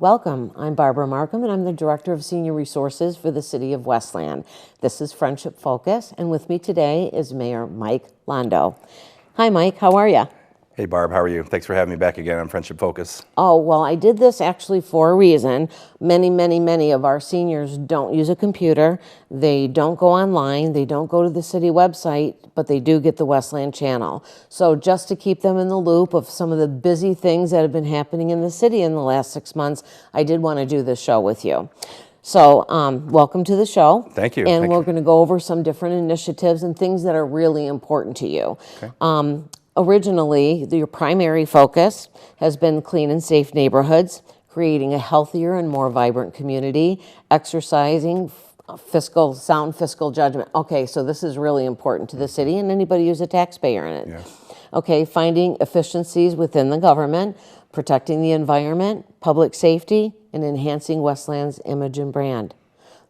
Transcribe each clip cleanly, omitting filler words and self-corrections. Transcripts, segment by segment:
Welcome, I'm Barbara Marcum and I'm the Director of Senior Resources for the City of Westland. This is Friendship Focus, and with me today is Mayor Mike Londeau. Hi Mike, how are you? Hey Barb, how are you? Thanks for having me back again on Friendship Focus. Oh, well, I did this actually for a reason. Many of our seniors don't use a computer. They don't go online. They don't go to the city website, but they do get the Westland channel. So just to keep them in the loop of some of the busy things that have been happening in the city in the last 6 months, I did want to do this show with you. So welcome to the show. Thank you. And we're going to go over some different initiatives and things that are really important to you. Okay. Originally, your primary focus has been clean and safe neighborhoods, creating a healthier and more vibrant community, exercising sound fiscal judgment. Okay, so this is really important to the city and anybody who's a taxpayer in it. Yes. Okay, finding efficiencies within the government, protecting the environment, public safety, and enhancing Westland's image and brand.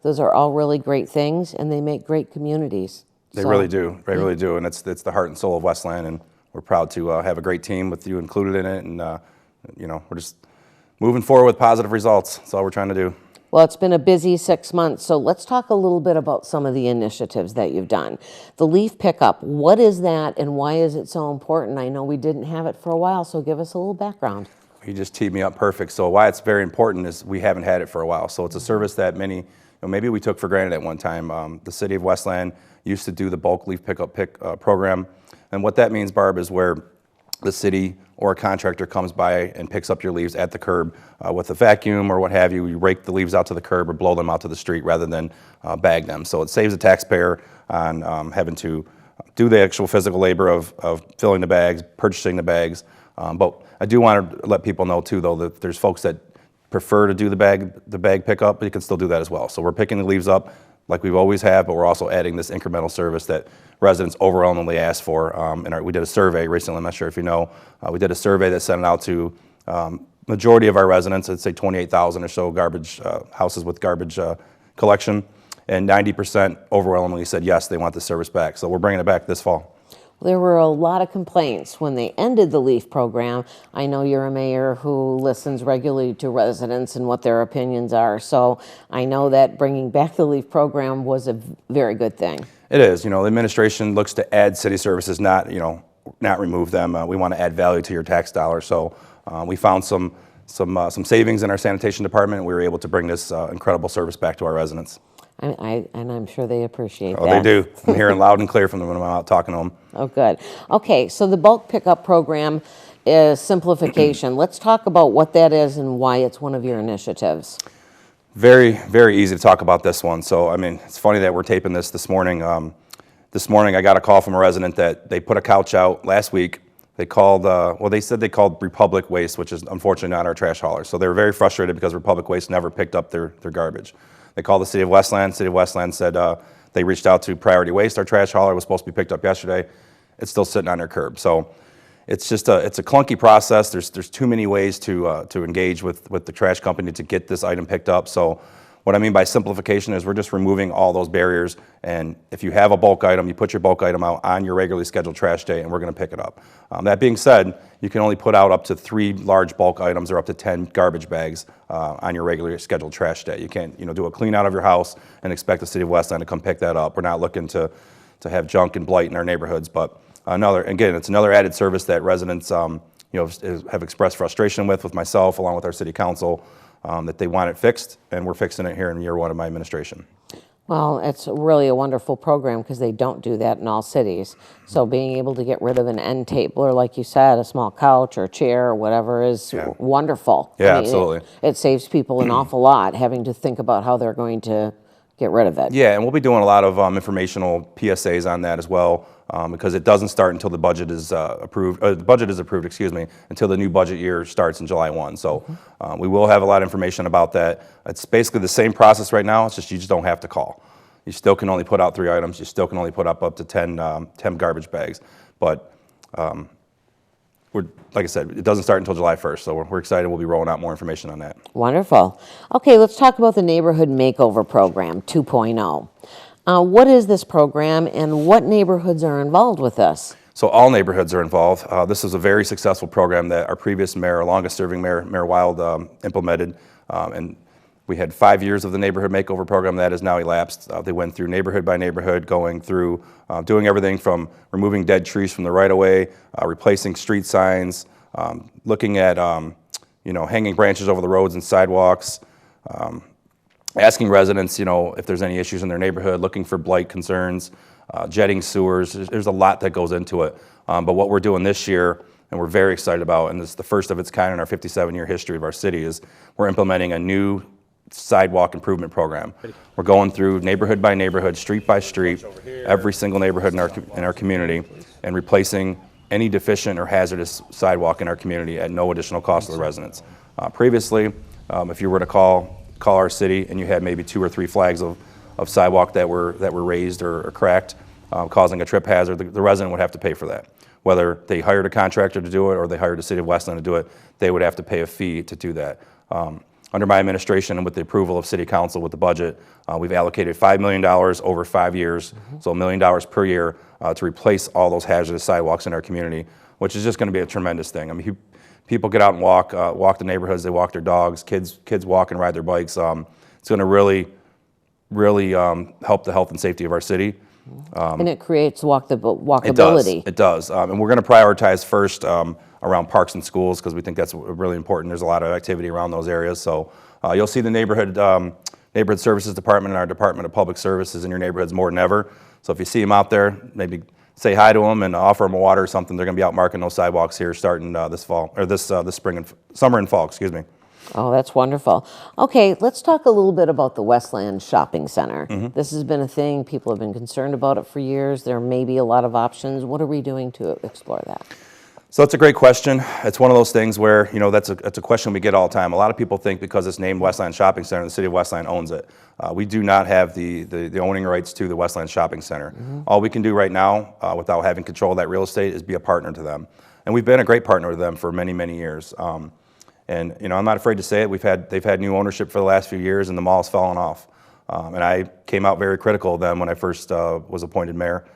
Those are all really great things, and they make great communities. They really do. They really do, and it's the heart and soul of Westland, and we're proud to have a great team with you included in it, and we're just moving forward with positive results. That's all we're trying to do. Well, it's been a busy 6 months, so let's talk a little bit about some of the initiatives that you've done. The leaf pickup, what is that and why is it so important? I know we didn't have it for a while, so give us a little background. You just teed me up perfect. So why it's very important is we haven't had it for a while. So it's a service that many, maybe we took for granted at one time. The city of Westland used to do the bulk leaf pickup program. And what that means, Barb, is where the city or a contractor comes by and picks up your leaves at the curb with a vacuum or what have you. You rake the leaves out to the curb or blow them out to the street rather than bag them. So it saves the taxpayer on having to do the actual physical labor of filling the bags, purchasing the bags. But I do want to let people know too, though, that there's folks that prefer to do the bag pickup, but you can still do that as well. So we're picking the leaves up like we've always have, but we're also adding this incremental service that residents overwhelmingly ask for. We did a survey recently, I'm not sure if you know, we did a survey that sent it out to majority of our residents, I'd say 28,000 or so garbage houses with garbage collection, and 90% overwhelmingly said yes, they want the service back. So we're bringing it back this fall. There were a lot of complaints when they ended the LEAF program. I know you're a mayor who listens regularly to residents and what their opinions are. So I know that bringing back the LEAF program was a very good thing. It is. The administration looks to add city services, not remove them. We want to add value to your tax dollars. So we found some savings in our sanitation department, and we were able to bring this incredible service back to our residents. And I'm sure they appreciate that. Oh, they do. I'm hearing loud and clear from them when I'm out talking to them. Oh, good. Okay, so the bulk pickup program is simplification. Let's talk about what that is and why it's one of your initiatives. Very, very easy to talk about this one. So, it's funny that we're taping this morning. This morning I got a call from a resident that they put a couch out last week. They called, they said they called Republic Waste, which is unfortunately not our trash hauler. So they were very frustrated because Republic Waste never picked up their garbage. They called the City of Westland. City of Westland said they reached out to Priority Waste. Our trash hauler was supposed to be picked up yesterday. It's still sitting on their curb. So it's just it's a clunky process. There's too many ways to engage with the trash company to get this item picked up. So what I mean by simplification is we're just removing all those barriers. And if you have a bulk item, you put your bulk item out on your regularly scheduled trash day, and we're going to pick it up. That being said, you can only put out up to 3 large bulk items or up to 10 garbage bags on your regularly scheduled trash day. You can't do a clean out of your house and expect the City of Westland to come pick that up. We're not looking to have junk and blight in our neighborhoods, but it's another added service that residents have expressed frustration with myself along with our city council, that they want it fixed, and we're fixing it here in year 1 of my administration. Well, it's really a wonderful program because they don't do that in all cities. So being able to get rid of an end table, or like you said, a small couch or chair or whatever is wonderful. Yeah, absolutely. It saves people an awful lot having to think about how they're going to get rid of it. Yeah, and we'll be doing a lot of informational PSAs on that as well, because it doesn't start until the budget is approved. Until the new budget year starts in July 1. So we will have a lot of information about that. It's basically the same process right now. It's just you just don't have to call. You still can only put out 3 items. You still can only put up to 10 garbage bags. But like I said, it doesn't start until July 1st. So we're excited. We'll be rolling out more information on that. Wonderful. Okay, let's talk about the Neighborhood Makeover Program 2.0. What is this program and what neighborhoods are involved with this? So all neighborhoods are involved. This is a very successful program that our previous mayor, longest serving mayor, Mayor Wild, implemented. And we had 5 years of the neighborhood makeover program that has now elapsed. They went through neighborhood by neighborhood, going through doing everything from removing dead trees from the right-of-way, replacing street signs, looking at hanging branches over the roads and sidewalks, asking residents, if there's any issues in their neighborhood, looking for blight concerns, jetting sewers. There's a lot that goes into it. But what we're doing this year, and we're very excited about, and it's the first of its kind in our 57-year history of our city, is we're implementing a new sidewalk improvement program. We're going through neighborhood by neighborhood, street by street, every single neighborhood in our community, and replacing any deficient or hazardous sidewalk in our community at no additional cost to the residents. Previously, if you were to call our city and you had maybe 2 or 3 flags of sidewalk that were raised or cracked, causing a trip hazard, the resident would have to pay for that. Whether they hired a contractor to do it or they hired the city of Westland to do it, they would have to pay a fee to do that. Under my administration and with the approval of City Council with the budget, we've allocated $5 million over 5 years, so $1 million per year to replace all those hazardous sidewalks in our community, which is just going to be a tremendous thing. I mean, people get out and walk the neighborhoods, they walk their dogs, kids walk and ride their bikes. It's going to really help the health and safety of our city. And it creates walkability. It does. And we're going to prioritize first around parks and schools because we think that's really important. There's a lot of activity around those areas. So you'll see the neighborhood services department and our Department of Public Services in your neighborhoods more than ever. So if you see them out there, maybe say hi to them and offer them a water or something. They're going to be out marking those sidewalks here starting this fall, or this spring and summer and fall, excuse me. Oh, that's wonderful. Okay, let's talk a little bit about the Westland Shopping Center. This has been a thing. People have been concerned about it for years. There may be a lot of options. What are we doing to explore that? So that's a great question. It's one of those things where, that's a question we get all the time. A lot of people think because it's named Westland Shopping Center, the city of Westland owns it. We do not have the owning rights to the Westland Shopping Center. All we can do right now, without having control of that real estate, is be a partner to them. And we've been a great partner to them for many, many years. And I'm not afraid to say it. They've had new ownership for the last few years, and the mall's fallen off. And I came out very critical of them when I first was appointed mayor.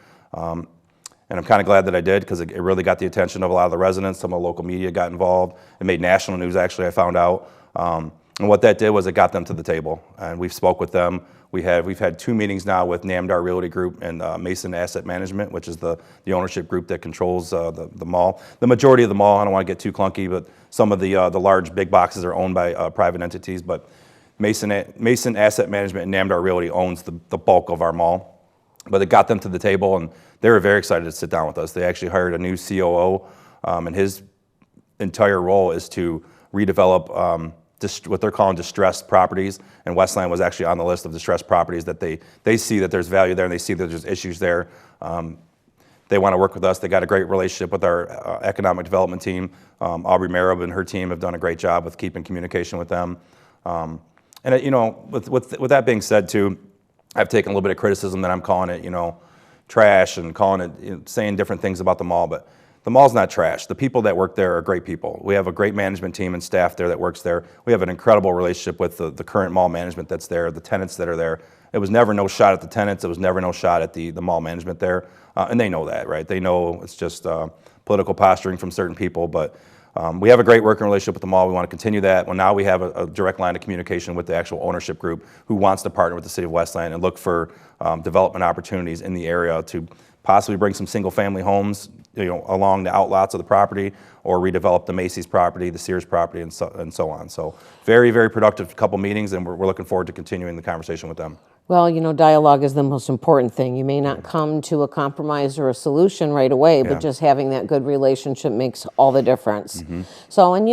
And I'm kind of glad that I did because it really got the attention of a lot of the residents. Some of the local media got involved. It made national news, actually, I found out. And what that did was it got them to the table. And we've spoke with them. We've had 2 meetings now with Namdar Realty Group and Mason Asset Management, which is the ownership group that controls the mall. The majority of the mall, I don't want to get too clunky, but some of the large big boxes are owned by private entities. But Mason Asset Management and Namdar Realty owns the bulk of our mall. But it got them to the table, and they were very excited to sit down with us. They actually hired a new COO, and his entire role is to redevelop what they're calling distressed properties. And Westland was actually on the list of distressed properties that they see that there's value there, and they see that there's issues there. They want to work with us. They got a great relationship with our economic development team. Aubrey Marab and her team have done a great job with keeping communication with them. And with that being said, too, I've taken a little bit of criticism that I'm calling it, trash and calling it, saying different things about the mall, but the mall's not trash. The people that work there are great people. We have a great management team and staff there that works there. We have an incredible relationship with the current mall management that's there, the tenants that are there. It was never no shot at the tenants. It was never no shot at the mall management there. And they know that, right? They know it's just political posturing from certain people, but we have a great working relationship with the mall. We want to continue that. Well, now we have a direct line of communication with the actual ownership group who wants to partner with the city of Westland and look for development opportunities in the area to possibly bring some single-family homes, along the outlots of the property, or redevelop the Macy's property, the Sears property, and so on. So very, very productive couple meetings, and we're looking forward to continuing the conversation with them. Well, dialogue is the most important thing. You may not come to a compromise or a solution right away, but just having that good relationship makes all the difference. So, and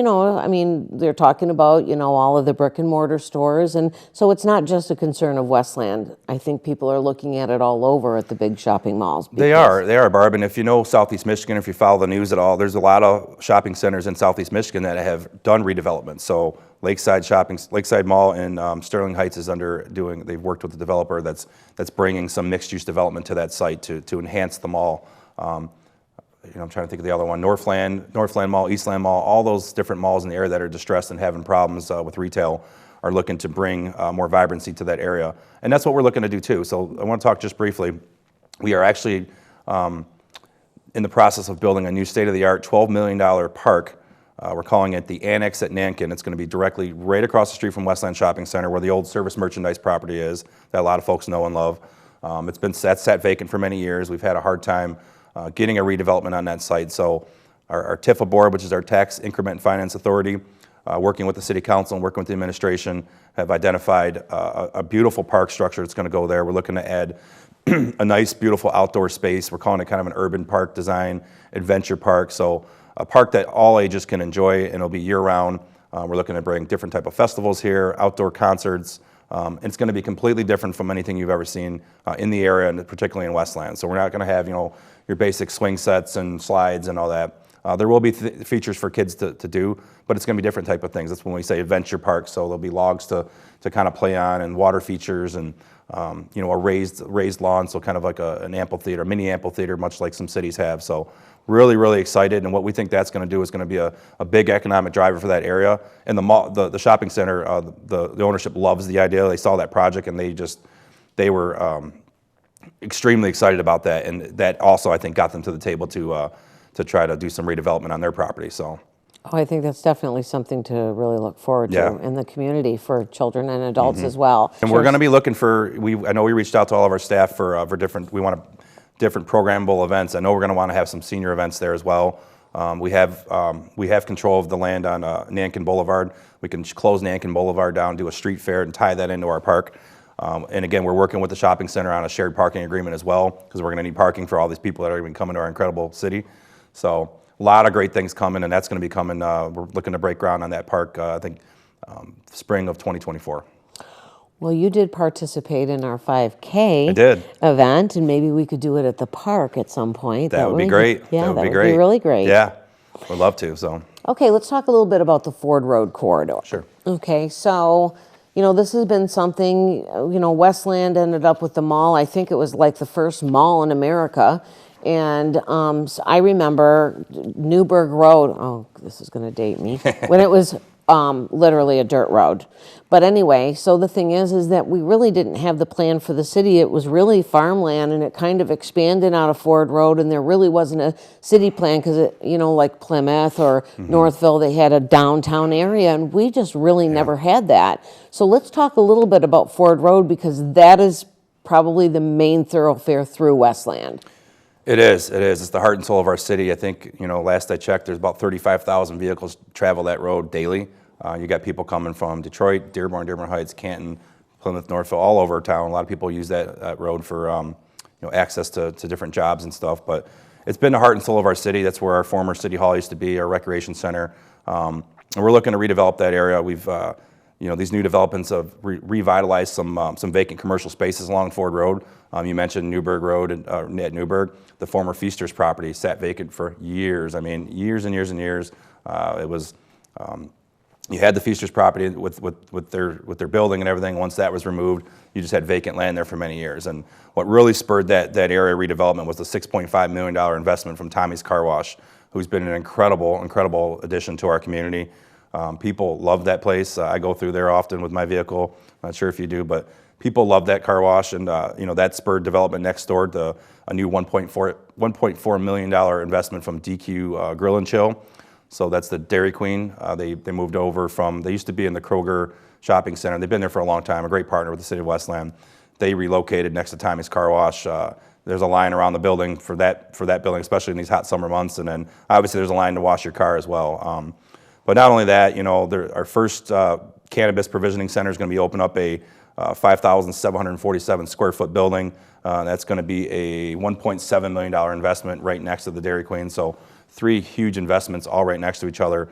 they're talking about, all of the brick and mortar stores. And so it's not just a concern of Westland. I think people are looking at it all over at the big shopping malls. They are, Barb. And if you know Southeast Michigan, if you follow the news at all, there's a lot of shopping centers in Southeast Michigan that have done redevelopment. So Lakeside Mall in Sterling Heights is they've worked with the developer that's bringing some mixed-use development to that site to enhance the mall. I'm trying to think of the other one, Northland Mall, Eastland Mall, all those different malls in the area that are distressed and having problems with retail are looking to bring more vibrancy to that area. And that's what we're looking to do too. So I want to talk just briefly. We are actually in the process of building a new state-of-the-art $12 million park We're calling it the Annex at Nankin. It's going to be directly right across the street from Westland Shopping Center, where the old service merchandise property is that a lot of folks know and love. It's been sat vacant for many years. We've had a hard time getting a redevelopment on that site. So our TIFA board, which is our Tax Increment and Finance Authority, working with the City Council and working with the administration, have identified a beautiful park structure that's going to go there. We're looking to add a nice, beautiful outdoor space. We're calling it kind of an urban park design, adventure park. So a park that all ages can enjoy, and it'll be year-round. We're looking to bring different type of festivals here, outdoor concerts, and it's going to be completely different from anything you've ever seen in the area, and particularly in Westland. So we're not going to have, your basic swing sets and slides and all that. There will be features for kids to do, but it's going to be different type of things. That's when we say adventure park. So there'll be logs to kind of play on, and water features, and a raised lawn. So kind of like an amphitheater, mini amphitheater, much like some cities have. So really, really excited. And what we think that's going to do is going to be a big economic driver for that area. And the mall, the shopping center, the ownership loves the idea. They saw that project, and they were extremely excited about that. And that also, I think, got them to the table to try to do some redevelopment on their property. So, I think that's definitely something to really look forward to Yeah. in the community for children and adults as well. and we're going to be looking for. I know we reached out to all of our staff for different. We want different programmable events. I know we're going to want to have some senior events there as well. We have control of the land on Nankin Boulevard. We can close Nankin Boulevard down, do a street fair, and tie that into our park. And again, we're working with the shopping center on a shared parking agreement as well, because we're going to need parking for all these people that are going to be coming to our incredible city. So a lot of great things coming, and that's going to be coming. We're looking to break ground on that park, I think, spring of 2024. Well, you did participate in our 5K I did. event, and maybe we could do it at the park at some point. That would be great. Yeah, that would be Be great. really great. Yeah, would love to. So Okay, let's talk a little bit about the Ford Road corridor. Sure. Okay, so, this has been something, Westland ended up with the mall. I think it was like the first mall in America. And so I remember Newburgh Road, oh, this is going to date me, when it was literally a dirt road. But anyway, so the thing is that we really didn't have the plan for the city. It was really farmland, and it kind of expanded out of Ford Road, and there really wasn't a city plan because, like Plymouth or Northville, they had a downtown area, and we just really never had that. So let's talk a little bit about Ford Road, because that is probably the main thoroughfare through Westland. It is. It's the heart and soul of our city. I think, last I checked, there's about 35,000 vehicles travel that road daily. You got people coming from Detroit, Dearborn Heights, Canton, Plymouth, Northville, all over town. A lot of people use that road for, access to different jobs and stuff. But it's been the heart and soul of our city. That's where our former city hall used to be, our recreation center. And we're looking to redevelop that area. We've, these new developments have revitalized some vacant commercial spaces along Ford Road. You mentioned Newburgh Road at Newburgh. The former Feasters property sat vacant for years. I mean, years and years and years. It was, you had the Feasters property with their building and everything. Once that was removed, you just had vacant land there for many years. And what really spurred that area redevelopment was the $6.5 million investment from Tommy's Car Wash, who's been an incredible addition to our community. People love that place. I go through there often with my vehicle. Not sure if you do, but people love that car wash, and that spurred development next door to a new $1.4 million investment from DQ Grill and Chill. So that's the Dairy Queen. They moved over they used to be in the Kroger shopping center. They've been there for a long time, a great partner with the city of Westland. They relocated next to Tommy's Car Wash. There's a line around the building for that building, especially in these hot summer months. And then obviously there's a line to wash your car as well. But not only that, our first cannabis provisioning center is going to be open up a 5,747 square foot building. That's going to be a $1.7 million investment right next to the Dairy Queen. So 3 huge investments all right next to each other,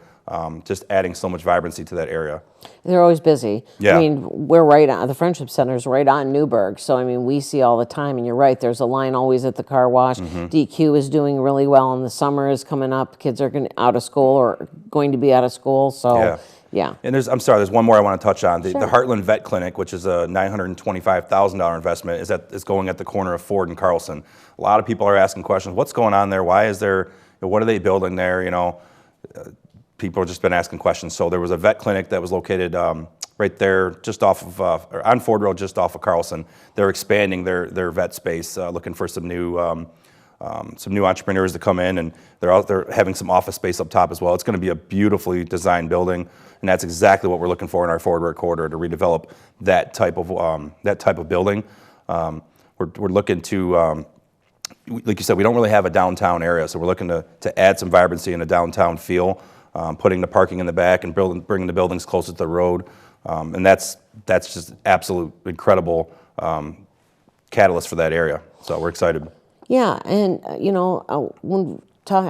just adding so much vibrancy to that area. They're always busy. Yeah. I mean, we're right on, the Friendship Center is right on Newburgh. So, I mean, we see all the time, and you're right, there's a line always at the car wash. DQ is doing really well, and the summer is coming up. Kids are out of school or going to be out of school. So, yeah. And there's one more I want to touch on. The Heartland Vet Clinic, which is a $925,000 investment, is going at the corner of Ford and Carlson. A lot of people are asking questions. What's going on there? Why is there, what are they building there? People have just been asking questions. So there was a vet clinic that was located right there just off of, on Ford Road, just off of Carlson. They're expanding their vet space, looking for some new some new entrepreneurs to come in, and they're out there having some office space up top as well. It's going to be a beautifully designed building, and that's exactly what we're looking for in our forward work corridor, to redevelop that type of building. We're looking to, like you said, we don't really have a downtown area, so we're looking to add some vibrancy in a downtown feel, putting the parking in the back and bringing the buildings closer to the road, and that's just absolute incredible catalyst for that area. So we're excited. Yeah, and I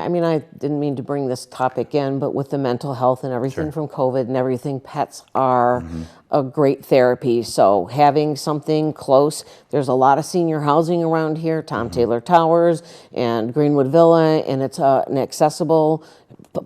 mean, I didn't mean to bring this topic in, but with the mental health and everything from COVID and everything, pets are a great therapy. So having something close, there's a lot of senior housing around here, Tom Taylor Towers and Greenwood Villa, and it's an accessible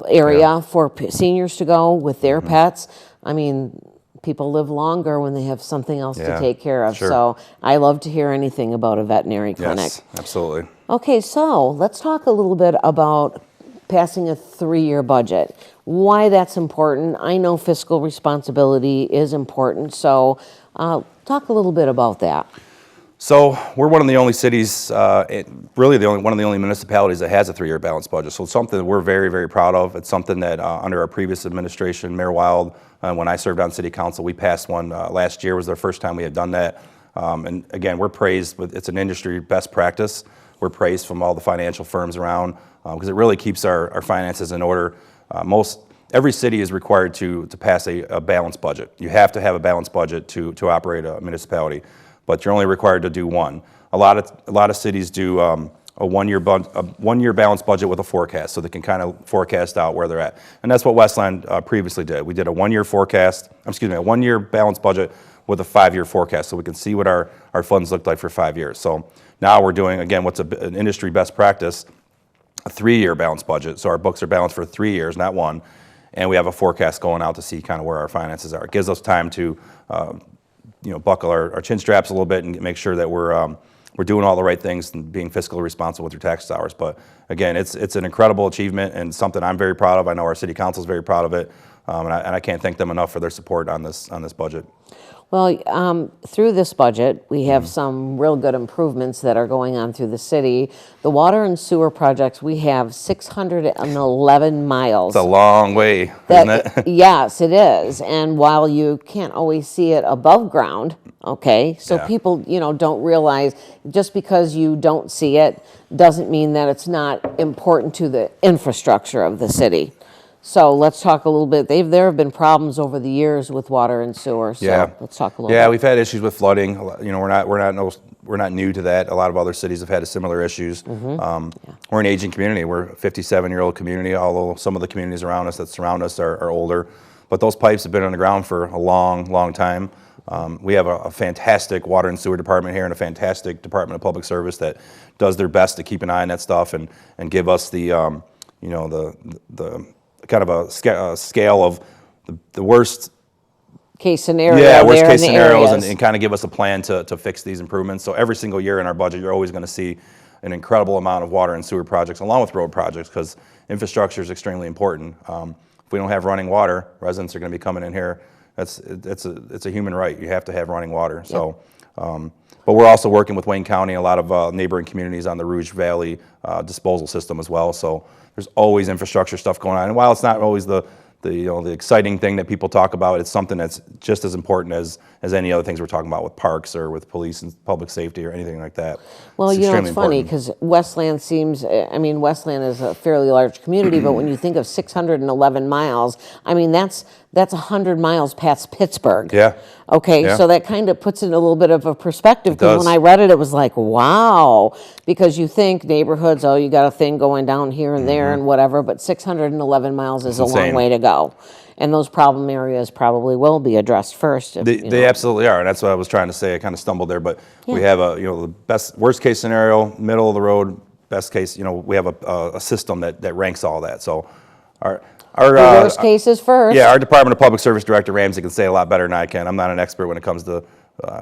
area for seniors to go with their pets. I mean, people live longer when they have something else to take care of. So I love to hear anything about a veterinary clinic. Yes, absolutely. Okay, so let's talk a little bit about passing a 3-year budget. Why that's important. I know fiscal responsibility is important, so talk a little bit about that. So we're one of the only cities, really one of the only municipalities that has a 3-year balanced budget. So it's something that we're very, very proud of. It's something that under our previous administration, Mayor Wild, when I served on city council, we passed one last year. Was the first time we had done that. And again, we're praised, it's an industry best practice. We're praised from all the financial firms around because it really keeps our finances in order. Every city is required to pass a balanced budget. You have to have a balanced budget to operate a municipality, but you're only required to do one. A lot of cities do a one-year balanced budget with a forecast, so they can kind of forecast out where they're at. And that's what Westland previously did. We did a one-year balanced budget with a 5-year forecast, so we can see what our funds look like for 5 years. So now we're doing, again, what's an industry best practice, a 3-year balanced budget. So our books are balanced for 3 years, not one, and we have a forecast going out to see kind of where our finances are. It gives us time to buckle our chin straps a little bit and make sure that we're doing all the right things and being fiscally responsible with your tax dollars. But again, it's an incredible achievement and something I'm very proud of. I know our city council is very proud of it, and I can't thank them enough for their support on this budget. Well, through this budget, we have some real good improvements that are going on through the city. The water and sewer projects, we have 611 miles. It's a long way, isn't it? Yes, it is. And while you can't always see it above ground, okay, so people, don't realize just because you don't see it doesn't mean that it's not important to the infrastructure of the city. So let's talk a little bit. There have been problems over the years with water and sewer. So let's talk a little bit. Yeah, we've had issues with flooding. We're not new to that. A lot of other cities have had similar issues. We're an aging community. We're a 57-year-old community, although some of the communities around us that surround us are older. But those pipes have been on the ground for a long, long time. We have a fantastic water and sewer department here and a fantastic Department of Public Service that does their best to keep an eye on that stuff and give us the kind of a scale of the worst case scenario. Yeah, worst case scenarios and kind of give us a plan to fix these improvements. So every single year in our budget, you're always going to see an incredible amount of water and sewer projects along with road projects because infrastructure is extremely important. If we don't have running water, residents are going to be coming in here. It's a human right. You have to have running water. So, but we're also working with Wayne County, a lot of neighboring communities on the Rouge Valley disposal system as well. So there's always infrastructure stuff going on. And while it's not always the exciting thing that people talk about, it's something that's just as important as any other things we're talking about with parks or with police and public safety or anything like that. Well, it's funny because Westland Westland is a fairly large community, but when you think of 611 miles, that's 100 miles past Pittsburgh. Yeah. Okay, yeah. So that kind of puts it in a little bit of a perspective because when I read it, it was like, wow, because you think neighborhoods, you got a thing going down here and there and whatever, but 611 miles is a long way to go. And those problem areas probably will be addressed first. They absolutely are, and that's what I was trying to say. I kind of stumbled there, but we have the worst case scenario, middle of the road, best case. We have a system that ranks all that. So our worst case is first. Yeah, our Department of Public Service Director Ramsey can say a lot better than I can. I'm not an expert when it comes to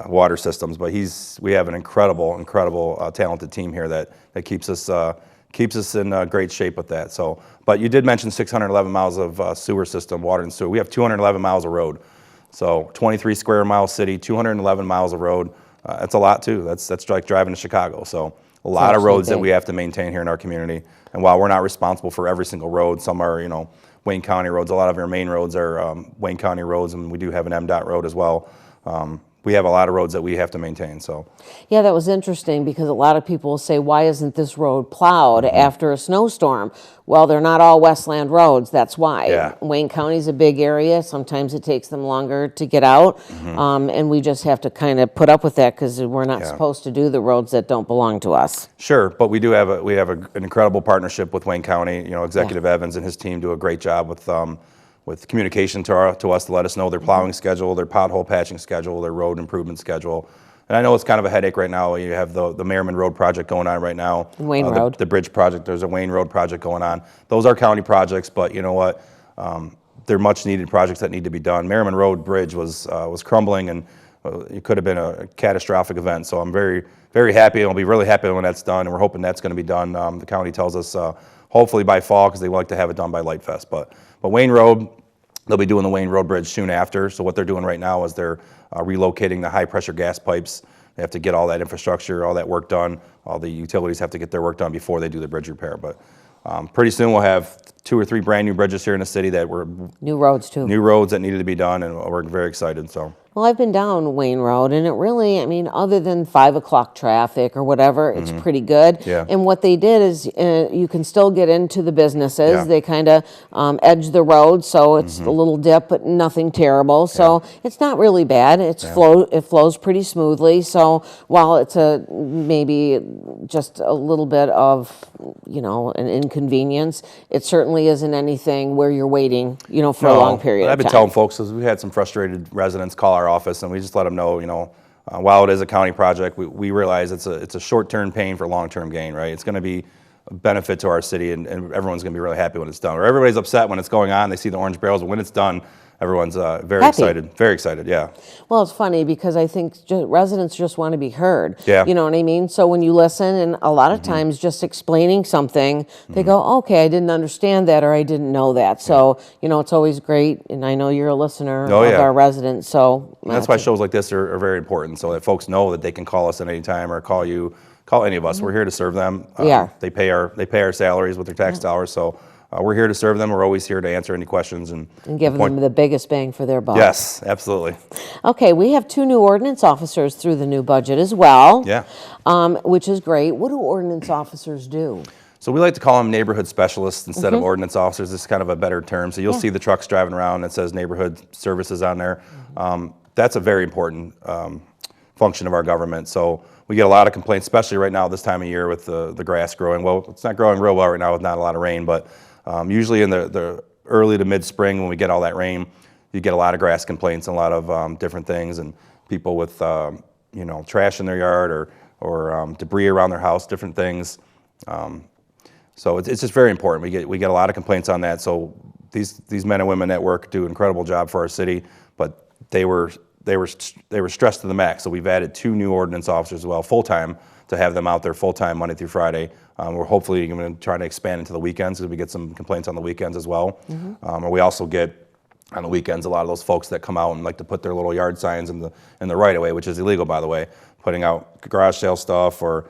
water systems, but we have an incredible, talented team here that keeps us in great shape with that. So, but you did mention 611 miles of sewer system, water and sewer. We have 211 miles of road. So 23 square mile city, 211 miles of road. That's a lot too. That's like driving to Chicago. So a lot of actually roads that big. we have to maintain here in our community. And while we're not responsible for every single road, some are, Wayne County roads. A lot of our main roads are Wayne County roads, and we do have an MDOT road as well. We have a lot of roads that we have to maintain, so. Yeah, that was interesting because a lot of people will say, why isn't this road plowed after a snowstorm? Well, they're not all Westland roads, that's why. Yeah. Wayne County's a big area. Sometimes it takes them longer to get out, and we just have to kind of put up with that because we're not supposed to do the roads that don't belong to us. Sure, but we have an incredible partnership with Wayne County. Executive Evans and his team do a great job with communication to us to let us know their plowing schedule, their pothole patching schedule, their road improvement schedule. And I know it's kind of a headache right now. You have the Merriman Road project going on right now. Wayne Road. The bridge project, there's a Wayne Road project going on. Those are county projects, but you know what? They're much needed projects that need to be done. Merriman Road Bridge was crumbling, and it could have been a catastrophic event. So I'm very, very happy, and I'll be really happy when that's done, and we're hoping that's going to be done. The county tells us hopefully by fall, because they like to have it done by Light Fest. But Wayne Road, they'll be doing the Wayne Road Bridge soon after. So what they're doing right now is they're relocating the high-pressure gas pipes. They have to get all that infrastructure, all that work done. All the utilities have to get their work done before they do the bridge repair. But pretty soon we'll have 2 or 3 brand new bridges here in the city that were New roads, too. new roads that needed to be done, and we're very excited. So. Well, I've been down Wayne Road, and it really, I mean, other than 5 o'clock traffic or whatever, it's pretty good. Yeah. And what they did is you can still get into the businesses. Yeah. They kind of edge the road, so it's a little dip, but nothing terrible. So it's not really bad. It flows pretty smoothly. So while it's maybe just a little bit of, an inconvenience, it certainly isn't anything where you're waiting, for a long period of time. I've been telling folks, because we had some frustrated residents call our office, and we just let them know, while it is a county project, we realize it's a short-term pain for long-term gain, right? It's going to be a benefit to our city, and everyone's going to be really happy when it's done. Or everybody's upset when it's going on, they see the orange barrels, but when it's done, everyone's very Happy. Very excited, yeah. Well, it's funny because I think residents just want to be heard. Yeah. You know what I mean? So when you listen, and a lot of times just explaining something, they go, okay, I didn't understand that, or I didn't know that. So, it's always great, and I know you're a listener of our residents, so. And that's why shows like this are very important, so that folks know that they can call us at any time, or call any of us. We're here to serve them. We are. They pay our salaries with their tax dollars, so we're here to serve them. We're always here to answer any questions and give them the biggest bang for their buck. Yes, absolutely. Okay, we have 2 new ordinance officers through the new budget as well. Yeah. Which is great. What do ordinance officers do? So we like to call them neighborhood specialists instead of ordinance officers. This is kind of a better term. So you'll see the trucks driving around that says neighborhood services on there. That's a very important function of our government. So we get a lot of complaints, especially right now this time of year with the grass growing. Well, it's not growing real well right now with not a lot of rain, but usually in the early to mid-spring when we get all that rain, you get a lot of grass complaints and a lot of different things, and people with trash in their yard or debris around their house, different things. So it's just very important. We get a lot of complaints on that. So these men and women at work do an incredible job for our city, but they were stressed to the max. So we've added 2 new ordinance officers as well, full-time, to have them out there full-time Monday through Friday. We're hopefully going to try to expand into the weekends, because we get some complaints on the weekends as well. Or we also get on the weekends a lot of those folks that come out and like to put their little yard signs in the right of way, which is illegal, by the way, putting out garage sale stuff or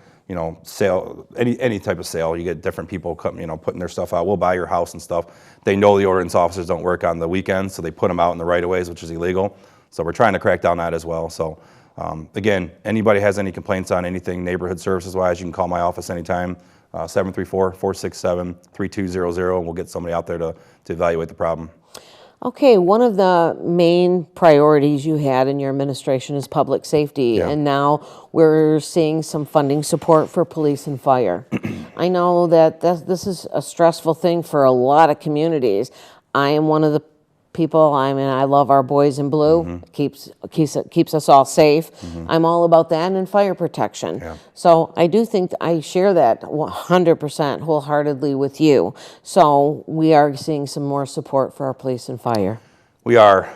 sale, any type of sale. You get different people putting their stuff out. We'll buy your house and stuff. They know the ordinance officers don't work on the weekends, so they put them out in the right of ways, which is illegal. So we're trying to crack down that as well. So again, anybody has any complaints on anything neighborhood services wise, you can call my office anytime, 734-467-3200, and we'll get somebody out there to evaluate the problem. Okay, one of the main priorities you had in your administration is public safety, and now we're seeing some funding support for police and fire. I know that this is a stressful thing for a lot of communities. I am one of the people, I love our boys in blue, keeps us all safe. I'm all about that, and fire protection. Yeah. So I do think I share that 100% wholeheartedly with you. So we are seeing some more support for our police and fire. We are.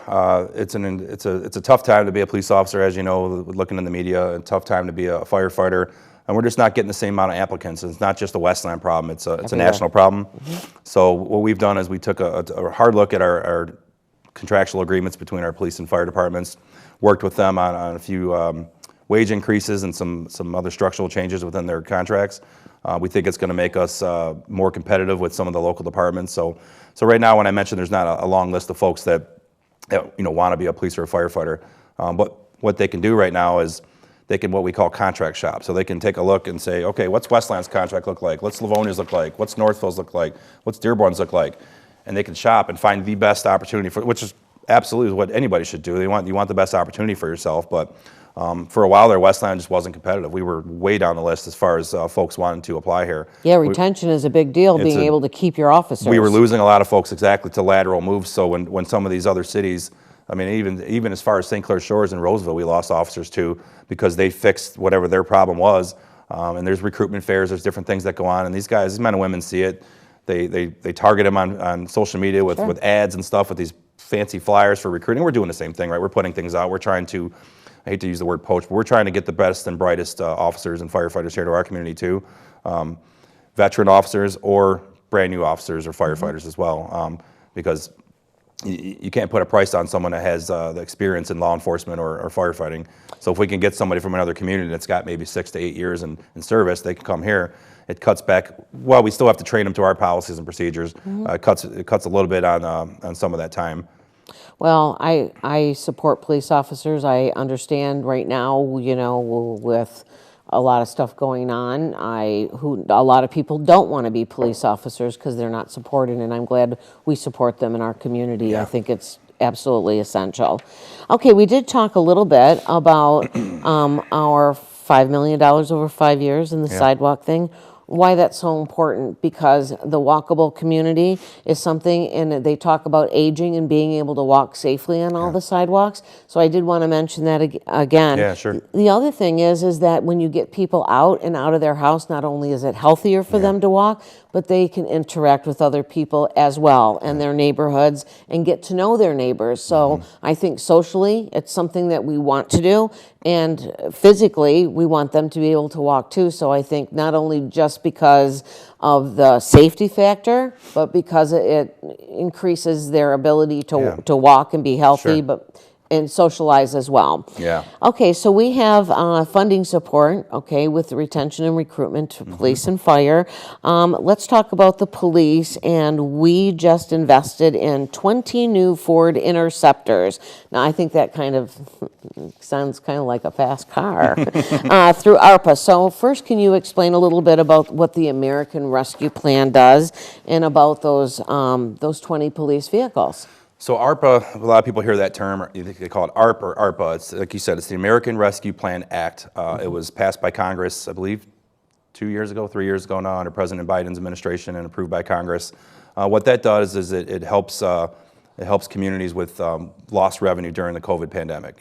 It's a tough time to be a police officer, as you know, looking in the media. A tough time to be a firefighter, and we're just not getting the same amount of applicants. It's not just a Westland problem; it's a national problem. So what we've done is we took a hard look at our contractual agreements between our police and fire departments, worked with them on a few wage increases and some other structural changes within their contracts. We think it's going to make us more competitive with some of the local departments. So right now, when I mentioned there's not a long list of folks that want to be a police or a firefighter, but what they can do right now is they can what we call contract shop. So they can take a look and say, okay, what's Westland's contract look like? What's Livonia's look like? What's Northville's look like? What's Dearborn's look like? And they can shop and find the best opportunity for, which is absolutely what anybody should do. You want the best opportunity for yourself, but for a while there, Westland just wasn't competitive. We were way down the list as far as folks wanting to apply here. Yeah, retention is a big deal, being able to keep your officers. We were losing a lot of folks exactly to lateral moves, so when some of these other cities, I mean, even as far as St. Clair Shores and Roseville, we lost officers too because they fixed whatever their problem was. And there's recruitment fairs, there's different things that go on, and these guys, these men and women see it. They target them on social media with ads and stuff with these fancy flyers for recruiting. We're doing the same thing, right? We're putting things out. We're trying to, I hate to use the word poach, but we're trying to get the best and brightest officers and firefighters here to our community too. Veteran officers or brand new officers or firefighters as well, because you can't put a price on someone that has the experience in law enforcement or firefighting. So if we can get somebody from another community that's got maybe 6 to 8 years in service, they can come here. It cuts back. Well, we still have to train them to our policies and procedures. It cuts a little bit on some of that time. Well, I support police officers. I understand right now, with a lot of stuff going on, a lot of people don't want to be police officers because they're not supported, and I'm glad we support them in our community. Yeah. I think it's absolutely essential. Okay, we did talk a little bit about our $5 million over 5 years in the sidewalk thing. Why that's so important, because the walkable community is something, and they talk about aging and being able to walk safely on all the sidewalks. So I did want to mention that again. Yeah, sure. The other thing is that when you get people out and out of their house, not only is it healthier for them to walk, but they can interact with other people as well and their neighborhoods and get to know their neighbors. So I think socially, it's something that we want to do, and physically, we want them to be able to walk too. So I think not only just because of the safety factor, but because it increases their ability to walk and be healthy, and socialize as well. Yeah. Okay, so we have funding support, with the retention and recruitment to police and fire. Let's talk about the police, and we just invested in 20 new Ford Interceptors. Now, I think that kind of sounds kind of like a fast car, through ARPA. So first, can you explain a little bit about what the American Rescue Plan does and about those 20 police vehicles? So ARPA, a lot of people hear that term, they call it ARP or ARPA. It's like you said, it's the American Rescue Plan Act. It was passed by Congress, I believe, 3 years ago now, under President Biden's administration, and approved by Congress. What that does is it helps communities with lost revenue during the COVID pandemic.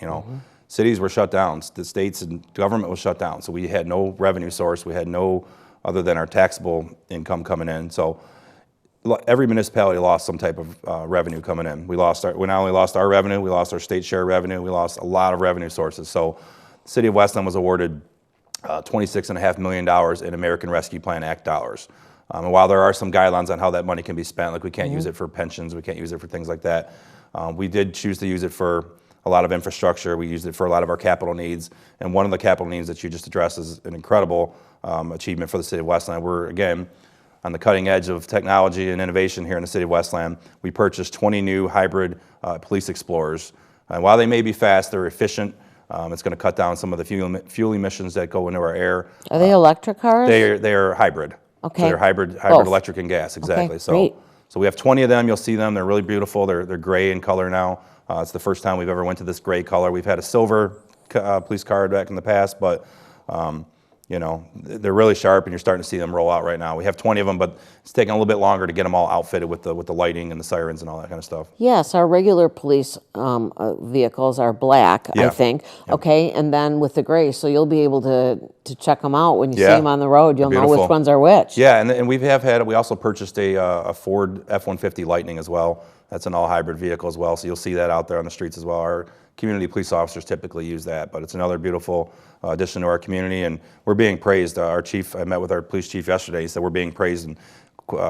Cities were shut down, the states and government was shut down, so we had no revenue source. We had no other than our taxable income coming in. So every municipality lost some type of revenue coming in. We not only lost our revenue, we lost our state share revenue, we lost a lot of revenue sources. So the city of Westland was awarded $26.5 million in American Rescue Plan Act dollars. And while there are some guidelines on how that money can be spent, like we can't use it for pensions, we can't use it for things like that, we did choose to use it for a lot of infrastructure. We used it for a lot of our capital needs. And one of the capital needs that you just addressed is an incredible achievement for the city of Westland. We're, again, on the cutting edge of technology and innovation here in the city of Westland. We purchased 20 new hybrid police Explorers. And while they may be fast, they're efficient. It's going to cut down some of the fuel emissions that go into our air. Are they electric cars? They are hybrid. Okay. So they're hybrid Both. electric and gas, exactly. Okay, great. So we have 20 of them. You'll see them. They're really beautiful. They're gray in color now. It's the first time we've ever went to this gray color. We've had a silver police car back in the past, but they're really sharp, and you're starting to see them roll out right now. We have 20 of them, but it's taking a little bit longer to get them all outfitted with the lighting and the sirens and all that kind of stuff. Yes, our regular police vehicles are black, I think. Yep. Okay, and then with the gray, so you'll be able to check them out when you see them on the road. You'll know which ones are which. Yeah, and we also purchased a Ford F-150 Lightning as well. That's an all-hybrid vehicle as well, so you'll see that out there on the streets as well. Our community police officers typically use that, but it's another beautiful addition to our community, and we're being praised. Our chief, I met with our police chief yesterday, he said we're being praised, and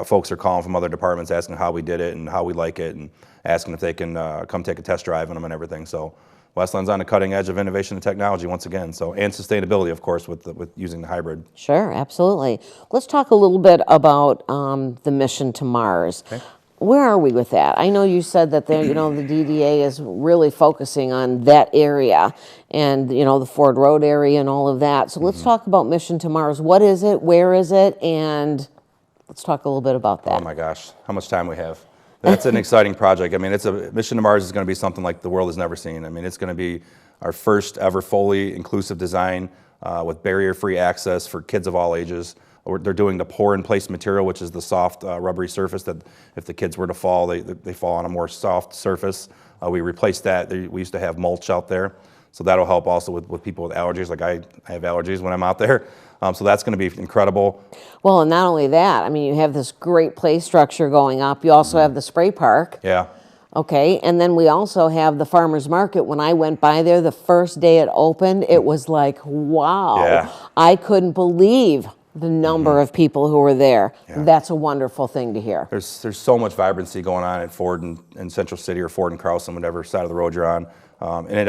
folks are calling from other departments asking how we did it and how we like it, and asking if they can come take a test drive on them and everything. So Westland's on the cutting edge of innovation and technology once again. So, and sustainability, of course, with using the hybrid. Sure, absolutely. Let's talk a little bit about the mission to Mars. Okay. Where are we with that? I know you said that the DDA is really focusing on that area and the Ford Road area and all of that. So let's talk about Mission to Mars. What is it? Where is it? And let's talk a little bit about that. Oh my gosh, how much time we have. That's an exciting project. I mean, Mission to Mars is going to be something like the world has never seen. I mean, it's going to be our first ever fully inclusive design with barrier-free access for kids of all ages. They're doing the pour-in-place material, which is the soft, rubbery surface that if the kids were to fall, they fall on a more soft surface. We replaced that. We used to have mulch out there, so that'll help also with people with allergies. Like I have allergies when I'm out there, so that's going to be incredible. Well, and not only that, I mean, you have this great play structure going up. You also have the spray park. Yeah. Okay, and then we also have the farmers market. When I went by there the first day it opened, it was like, wow. Yeah. I couldn't believe the number of people who were there. Yeah. That's a wonderful thing to hear. There's so much vibrancy going on at Ford and Central City or Ford and Carlson, whatever side of the road you're on. And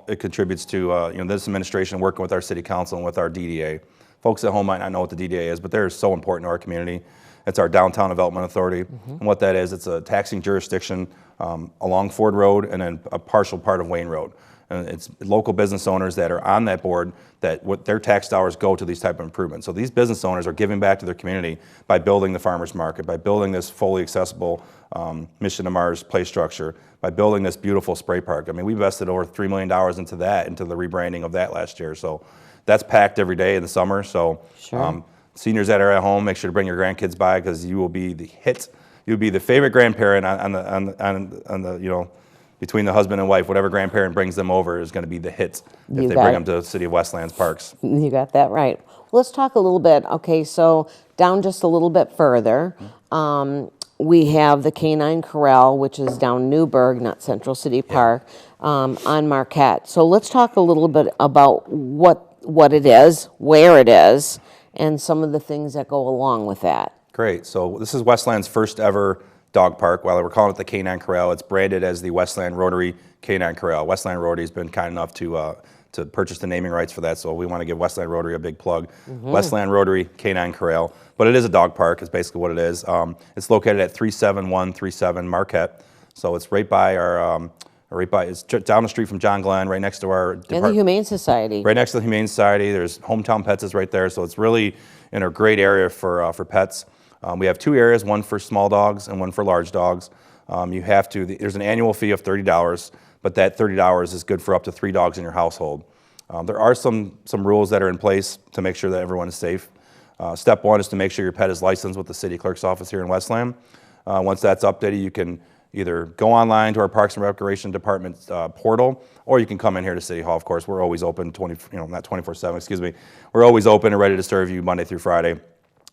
it contributes to this administration working with our city council and with our DDA. Folks at home might not know what the DDA is, but they're so important to our community. It's our Downtown Development Authority. And what that is, it's a taxing jurisdiction along Ford Road and then a partial part of Wayne Road. And it's local business owners that are on that board that what their tax dollars go to these type of improvements. So these business owners are giving back to their community by building the farmers market, by building this fully accessible Mission to Mars play structure, by building this beautiful spray park. I mean, we invested over $3 million into the rebranding of that last year. So that's packed every day in the summer. So Sure. Seniors that are at home, make sure to bring your grandkids by because you will be the hit. You'll be the favorite grandparent on the between the husband and wife, whatever grandparent brings them over is going to be the hit if You they got bring it. them to the City of Westland's parks. You got that right. Let's talk a little bit. Okay, so down just a little bit further, we have the Canine Corral, which is down Newburgh, not Central City Park, on Marquette. So let's talk a little bit about what it is, where it is, and some of the things that go along with that. Great. So this is Westland's first ever dog park. While we're calling it the Canine Corral, it's branded as the Westland Rotary Canine Corral. Westland Rotary has been kind enough to purchase the naming rights for that, so we want to give Westland Rotary a big plug. Westland Rotary Canine Corral, but it is a dog park. Is basically what it is. It's located at 37137 Marquette, so it's right by our. It's down the street from John Glenn, right next to our And the Humane Society. right next to the Humane Society. There's Hometown Pets is right there, so it's really in a great area for pets. We have two areas, one for small dogs and one for large dogs. There's an annual fee of $30, but that $30 is good for up to 3 dogs in your household. There are some rules that are in place to make sure that everyone is safe. Step one is to make sure your pet is licensed with the city clerk's office here in Westland. Once that's updated, you can either go online to our Parks and Recreation Department portal, or you can come in here to City Hall. Of course, we're always open not 24/7, excuse me. We're always open and ready to serve you Monday through Friday,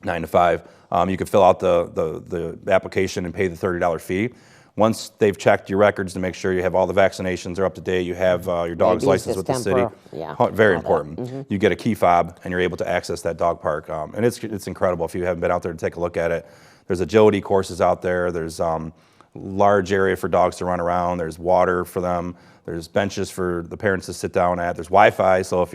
9 to 5. You can fill out the application and pay the $30 fee. Once they've checked your records to make sure you have all the vaccinations are up to date, you have your dog's Rabies, license with the city. distemper, yeah, Very all that. important. You get a key fob and you're able to access that dog park. And it's incredible. If you haven't been out there to take a look at it, there's agility courses out there. There's large area for dogs to run around. There's water for them. There's benches for the parents to sit down at. There's Wi-Fi, so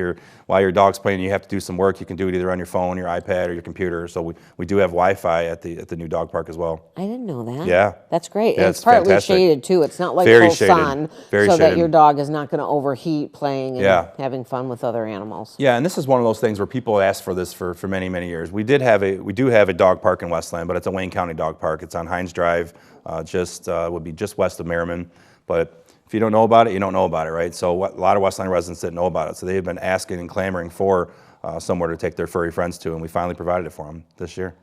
while your dog's playing, you have to do some work, you can do it either on your phone, your iPad, or your computer. So we do have Wi-Fi at the new dog park as well. I didn't know that. Yeah. That's great. Yeah, And it's it's partly fantastic. shaded too. It's not like Very full shaded. sun, Very so that shaded. your dog is not going to overheat playing and Yeah. having fun with other animals. Yeah, and this is one of those things where people asked for this for many, many years. We do have a dog park in Westland, but it's a Wayne County dog park. It's on Hines Drive, would be just west of Merriman. But if you don't know about it, you don't know about it, right? So a lot of Westland residents didn't know about it. So they've been asking and clamoring for somewhere to take their furry friends to, and we finally provided it for them this year.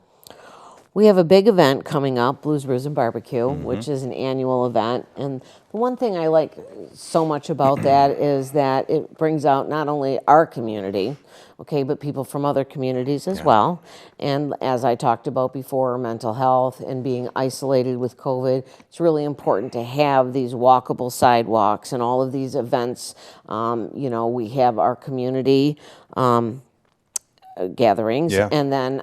We have a big event coming up, Blues, Brews, and Barbecue, Mm-hmm. which is an annual event. And the one thing I like so much about that is that it brings out not only our community, okay, but people from other communities as well. And as I talked about before, mental health and being isolated with COVID, it's really important to have these walkable sidewalks and all of these events. We have our community gatherings, Yeah. and then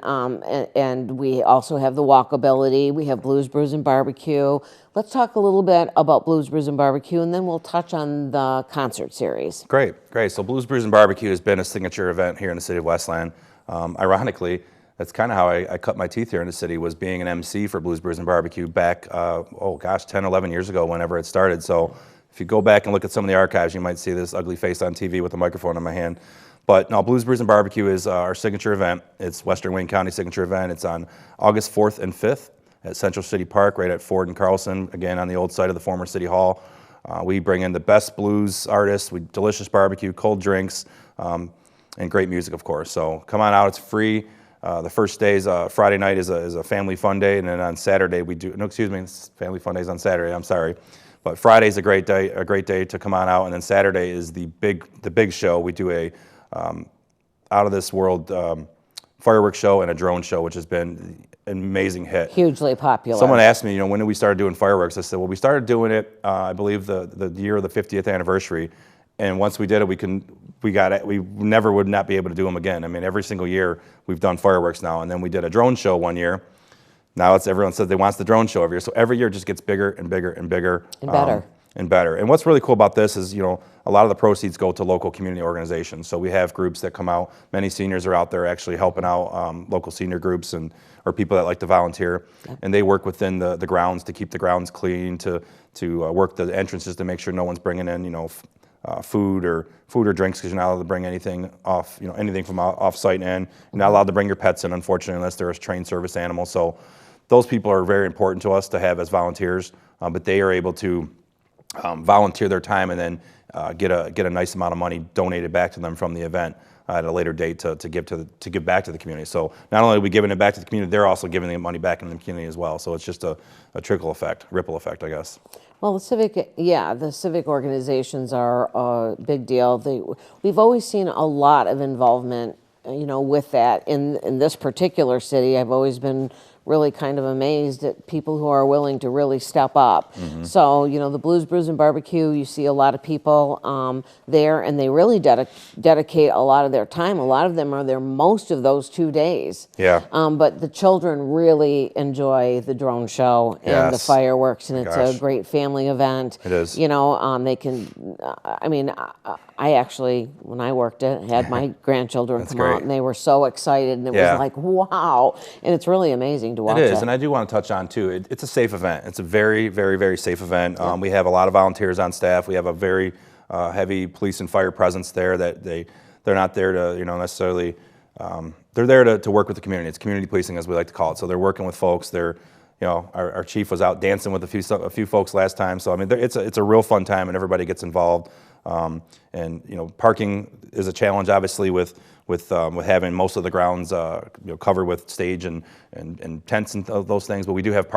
and we also have the walkability. We have Blues, Brews, and Barbecue. let's talk a little bit about Blues, Brews, and Barbecue, and then we'll touch on the concert series. Great. So Blues, Brews, and Barbecue has been a signature event here in the city of Westland. Ironically, that's kind of how I cut my teeth here in the city, was being an MC for Blues, Brews, and Barbecue back, 10, 11 years ago, whenever it started. So if you go back and look at some of the archives, you might see this ugly face on TV with a microphone in my hand. But no, Blues, Brews, and Barbecue is our signature event. It's Western Wayne County signature event. It's on August 4th and 5th at Central City Park, right at Ford and Carlson, again on the old site of the former City Hall. We bring in the best blues artists, with delicious barbecue, cold drinks, and great music, of course. So come on out, it's free. The first day is Friday night is a family fun day, and then on Saturday family fun day is on Saturday, I'm sorry. But Friday's a great day to come on out, and then Saturday is the big show. We do a out of this world fireworks show and a drone show, which has been an amazing hit. Hugely popular. Someone asked me, when did we start doing fireworks? I said, well, we started doing it, I believe the year of the 50th anniversary, and once we did it, we never would not be able to do them again. I mean, every single year we've done fireworks now, and then we did a drone show one year. Now everyone says they wants the drone show every year, so every year it just gets bigger and bigger and bigger. And better. And better. And what's really cool about this is, a lot of the proceeds go to local community organizations. So we have groups that come out. Many seniors are out there actually helping out local senior groups or people that like to volunteer. Yep. And they work within the grounds to keep the grounds clean, to work the entrances to make sure no one's bringing in, food or drinks, because you're not allowed to bring anything off, anything from off-site in. You're not allowed to bring your pets in, unfortunately, unless they're a trained service animal. So those people are very important to us to have as volunteers, but they are able to volunteer their time and then get a nice amount of money donated back to them from the event at a later date to give back to the community. So not only are we giving it back to the community, they're also giving the money back in the community as well. So it's just a trickle effect, ripple effect, I guess. Well, the civic organizations are a big deal. We've always seen a lot of involvement, with that in this particular city. I've always been really kind of amazed at people who are willing to really step up. Mm-hmm. So, the Blues, Brews, and Barbecue, you see a lot of people there, and they really dedicate a lot of their time. A lot of them are there most of those 2 days. Yeah. But the children really enjoy the drone show and the fireworks, and it's a great family event. It is. They can, I actually, when I worked it, had my grandchildren come out, and they were so excited, and it was like, wow. And it's really amazing to watch it. It is, and I do want to touch on, too, it's a safe event. It's a very, very, very safe event. Yeah. We have a lot of volunteers on staff. We have a very heavy police and fire presence there. That they're not there to, necessarily, they're there to work with the community. It's community policing, as we like to call it. So they're working with folks. They're, our chief was out dancing with a few folks last time. So, it's a real fun time, and everybody gets involved. Parking is a challenge, obviously, with having most of the grounds covered with stage and tents and those things. But we do have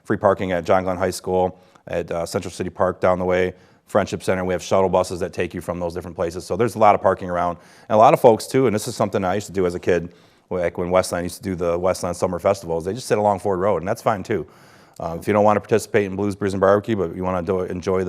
free parking at John Glenn High School, at Central City Park down the way, Friendship Center. We have shuttle buses that take you from those different places. So there's a lot of parking around, and a lot of folks too. And this is something I used to do as a kid, like when Westland used to do the Westland Summer Festivals. They just sit along Ford Road, and that's fine too. If you don't want to participate in Blues, Brews, and Barbecue, but you want to enjoy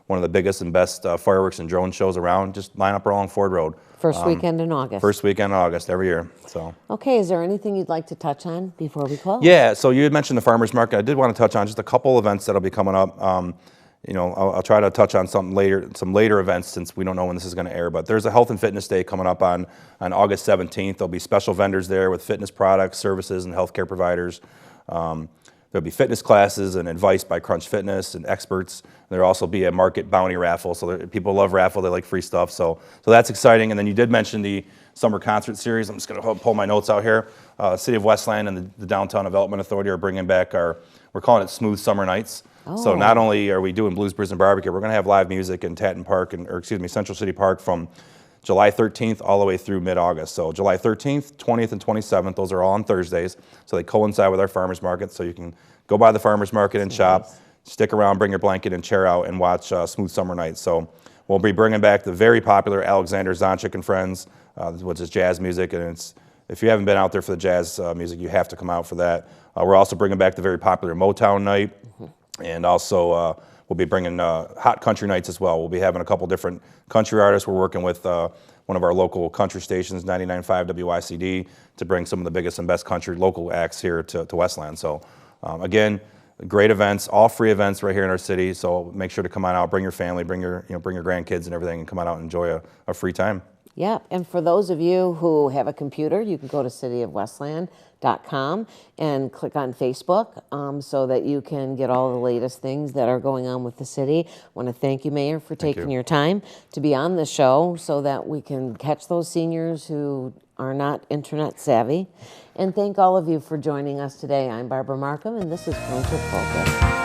one of the biggest and best fireworks and drone shows around, just line up along Ford Road. First weekend in August. First weekend in August every year. So. Okay, is there anything you'd like to touch on before we close? Yeah, so you had mentioned the farmers market. I did want to touch on just a couple events that'll be coming up. I'll try to touch on some later events, since we don't know when this is going to air. But there's a Health and Fitness Day coming up on August 17th. There'll be special vendors there with fitness products, services, and healthcare providers. There'll be fitness classes and advice by Crunch Fitness and experts. There'll also be a market bounty raffle. So people love raffle; they like free stuff. So that's exciting. And then you did mention the summer concert series. I'm just going to pull my notes out here. City of Westland and the Downtown Development Authority are bringing back we're calling it Smooth Summer Nights. Oh. So not only are we doing Blues, Brews, and Barbecue, we're going to have live music in Central City Park from July 13th all the way through mid-August. So July 13th, 20th, and 27th, those are all on Thursdays. So they coincide with our farmers market. So you can go by the farmers market and shop, stick around, bring your blanket and chair out, and watch Smooth Summer Nights. So we'll be bringing back the very popular Alexander Zonchik and Friends, which is jazz music. And if you haven't been out there for the jazz music, you have to come out for that. We're also bringing back the very popular Motown Night. And also we'll be bringing hot country nights as well. We'll be having a couple different country artists. We're working with one of our local country stations, 99.5 WYCD, to bring some of the biggest and best country local acts here to Westland. So again, Great events, all free events right here in our city. So make sure to come on out, bring your family, bring your grandkids and everything, and come on out and enjoy a free time. Yeah, and for those of you who have a computer, you can go to cityofwestland.com and click on Facebook so that you can get all the latest things that are going on with the city. I want to thank you, Mayor, for taking your time to be on the show so that we can catch those seniors who are not internet savvy. And thank all of you for joining us today. I'm Barbara Marcum, and this is Friendship Focus.